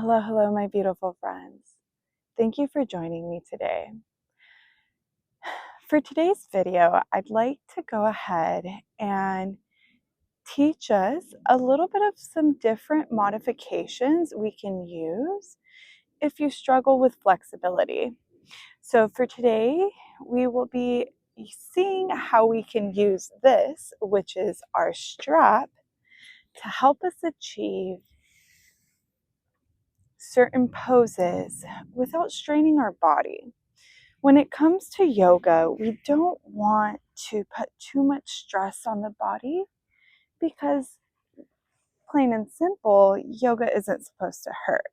Hello, hello, my beautiful friends. Thank you for joining me today. For today's video, I'd like to go ahead and teach us a little bit of some different modifications we can use if you struggle with flexibility. So for today, we will be seeing how we can use this, which is our strap, to help us achieve certain poses without straining our body. When it comes to yoga, we don't want to put too much stress on the body because, plain and simple, yoga isn't supposed to hurt.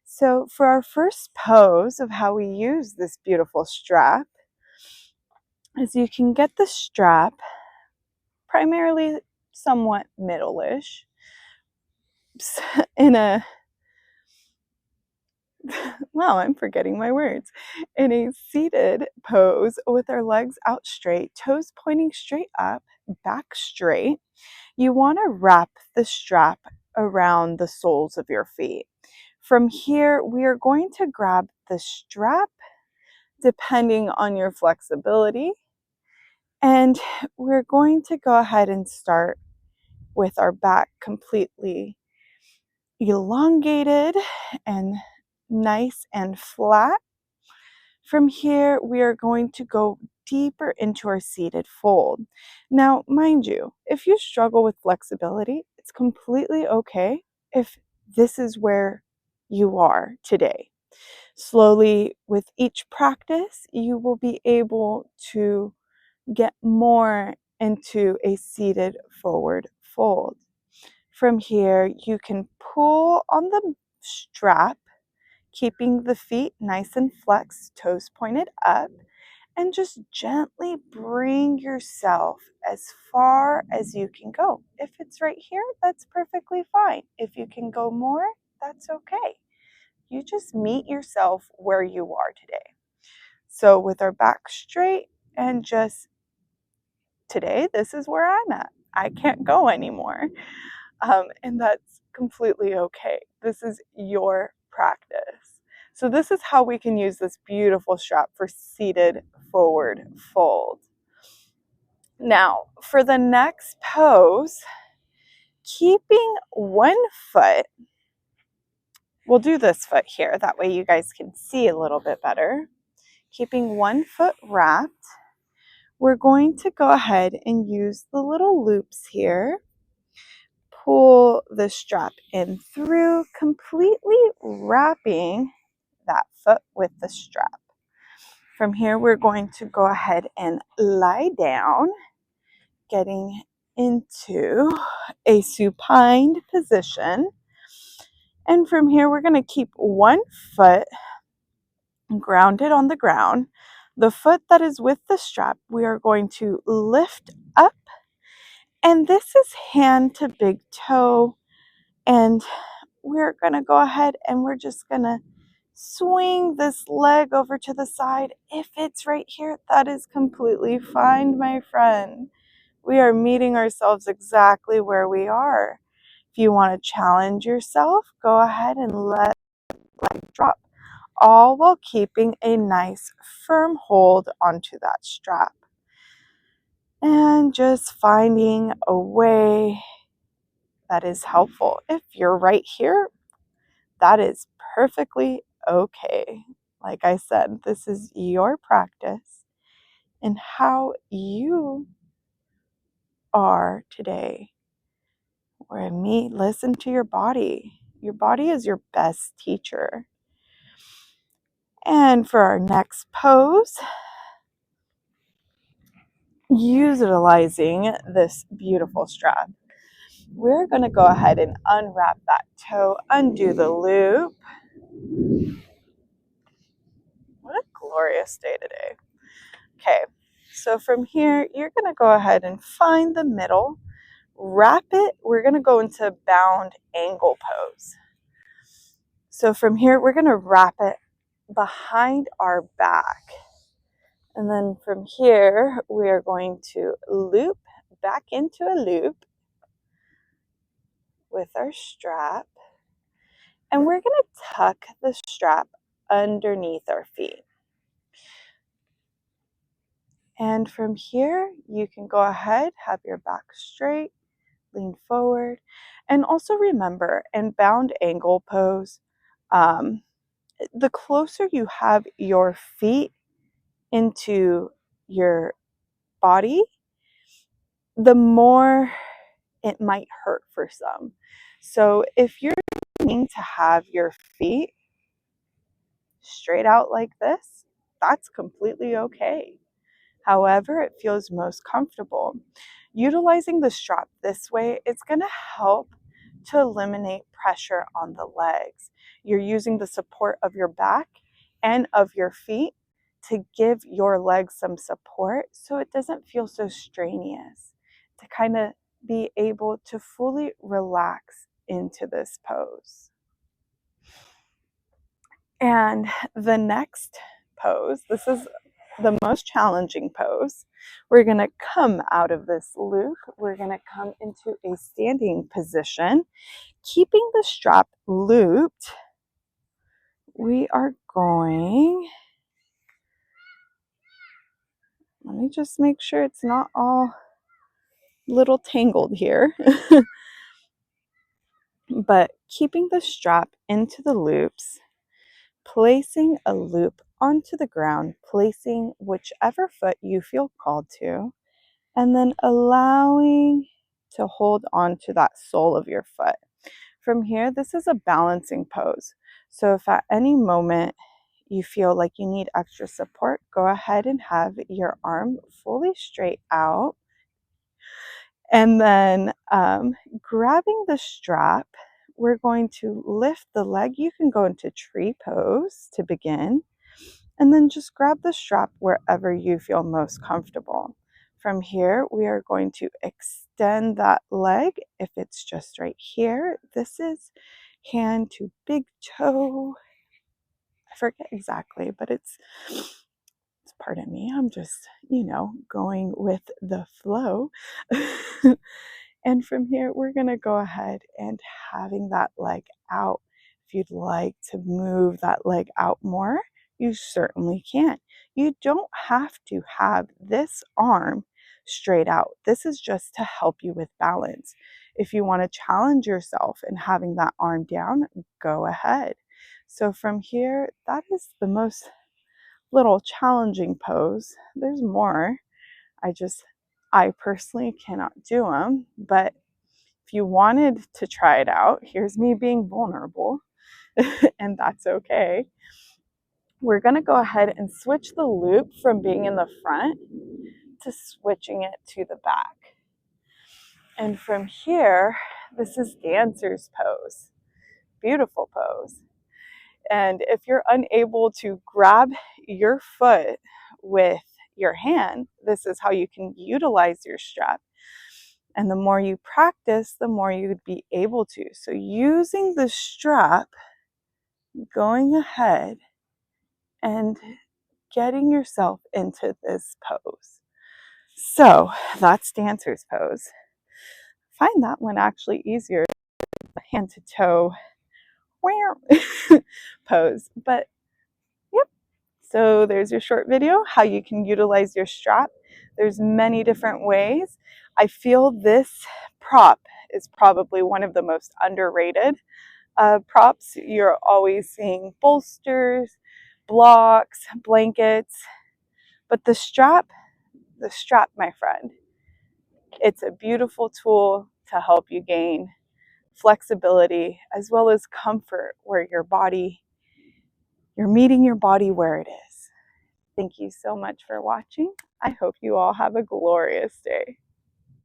So for our first pose of how we use this beautiful strap, is you can get the strap primarily somewhat middle-ish in a wow, I'm forgetting my words. In a seated pose with our legs out straight, toes pointing straight up, back straight, you want to wrap the strap around the soles of your feet. From here, we are going to grab the strap depending on your flexibility, and we're going to go ahead and start with our back completely elongated and nice and flat. From here, we are going to go deeper into our seated fold. Now, mind you, if you struggle with flexibility, it's completely okay if this is where you are today. Slowly, with each practice, you will be able to get more into a seated forward fold. From here, you can pull on the strap, keeping the feet nice and flexed, toes pointed up, and just gently bring yourself as far as you can go. If it's right here, that's perfectly fine. If you can go more, that's okay. You just meet yourself where you are today. So with our back straight and just today, this is where I'm at. I can't go anymore. And that's completely okay. This is your practice. So this is how we can use this beautiful strap for seated forward fold. Now, for the next pose, keeping one foot, we'll do this foot here. That way you guys can see a little bit better. Keeping one foot wrapped, we're going to go ahead and use the little loops here. Pull the strap in through, completely wrapping that foot with the strap. From here, we're going to go ahead and lie down, getting into a supine position. And from here, we're going to keep one foot grounded on the ground. The foot that is with the strap, we are going to lift up. And this is hand to big toe. And we're going to go ahead and we're just going to swing this leg over to the side. If it's right here, that is completely fine, my friend. We are meeting ourselves exactly where we are. If you want to challenge yourself, go ahead and let the leg drop, all while keeping a nice firm hold onto that strap. And just finding a way that is helpful. If you're right here, that is perfectly okay. Like I said, this is your practice and how you are today. Or listen to your body. Your body is your best teacher. And for our next pose, utilizing this beautiful strap, we're going to go ahead and unwrap that toe, undo the loop. What a glorious day today. Okay, so from here, you're going to go ahead and find the middle, wrap it. We're going to go into bound angle pose. So from here, we're going to wrap it behind our back. And then from here, we are going to loop back into a loop with our strap. And we're going to tuck the strap underneath our feet. And from here, you can go ahead, have your back straight, lean forward, and also remember in bound angle pose, the closer you have your feet into your body, the more it might hurt for some. So if you're needing to have your feet straight out like this, that's completely okay. However, it feels most comfortable. Utilizing the strap this way, it's going to help to eliminate pressure on the legs. You're using the support of your back and of your feet to give your legs some support so it doesn't feel so strenuous, to kind of be able to fully relax into this pose. And the next pose, this is the most challenging pose. We're going to come out of this loop. We're going to come into a standing position. Keeping the strap looped, we are going, let me just make sure it's not all little tangled here. But keeping the strap into the loops, placing a loop onto the ground, placing whichever foot you feel called to, and then allowing to hold on to that sole of your foot. From here, this is a balancing pose. So if at any moment you feel like you need extra support, go ahead and have your arm fully straight out. And then grabbing the strap, we're going to lift the leg. You can go into tree pose to begin. And then just grab the strap wherever you feel most comfortable. From here, we are going to extend that leg. If it's just right here, this is hand to big toe. I forget exactly, but it's pardon me, I'm just, going with the flow. And from here, we're going to go ahead and having that leg out. If you'd like to move that leg out more, you certainly can. You don't have to have this arm straight out. This is just to help you with balance. If you want to challenge yourself in having that arm down, go ahead. So from here, that is the most little challenging pose. There's more. I personally cannot do them, but if you wanted to try it out, here's me being vulnerable, and that's okay. We're going to go ahead and switch the loop from being in the front to switching it to the back. And from here, this is dancer's pose. Beautiful pose. And if you're unable to grab your foot with your hand, this is how you can utilize your strap. And the more you practice, the more you would be able to. So using the strap, going ahead and getting yourself into this pose. So that's dancer's pose. I find that one actually easier, hand to toe pose. But yep, so there's your short video, how you can utilize your strap. There's many different ways. I feel this prop is probably one of the most underrated props. You're always seeing bolsters, blocks, blankets, but the strap, my friend, it's a beautiful tool to help you gain flexibility as well as comfort where you're meeting your body where it is. Thank you so much for watching. I hope you all have a glorious day.